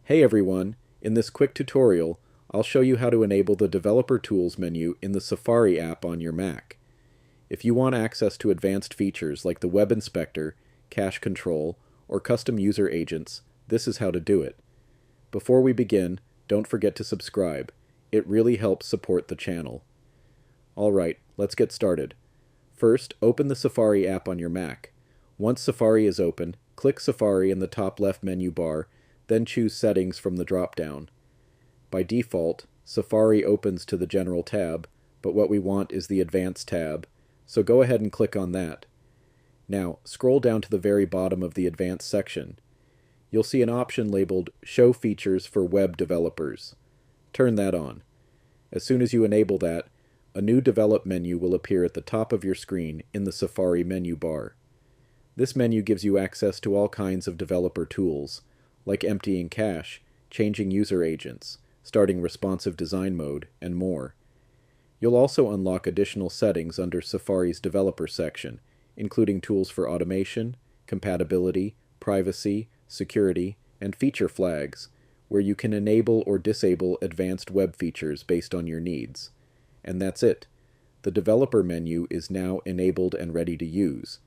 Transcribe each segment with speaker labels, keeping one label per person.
Speaker 1: Hey everyone, in this quick tutorial, I'll show you how to enable the Developer Tools menu in the Safari app on your Mac. If you want access to advanced features like the Web Inspector, Cache Control, or custom user agents, this is how to do it. Before we begin, don't forget to subscribe. It really helps support the channel. Alright, let's get started. First, open the Safari app on your Mac. Once Safari is open, click Safari in the top left menu bar, then choose Settings from the drop-down. By default, Safari opens to the General tab, but what we want is the Advanced tab, so go ahead and click on that. Now, scroll down to the very bottom of the Advanced section. You'll see an option labeled Show Features for Web Developers. Turn that on. As soon as you enable that, a new Develop menu will appear at the top of your screen in the Safari menu bar. This menu gives you access to all kinds of developer tools, like emptying cache, changing user agents, starting responsive design mode, and more. You'll also unlock additional settings under Safari's Developer section, including tools for automation, compatibility, privacy, security, and feature flags, where you can enable or disable advanced web features based on your needs. And that's it. The Developer menu is now enabled and ready to use.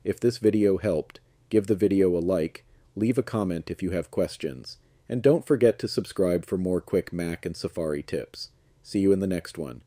Speaker 1: If this video helped, give the video a like, leave a comment if you have questions, and don't forget to subscribe for more quick Mac and Safari tips. See you in the next one.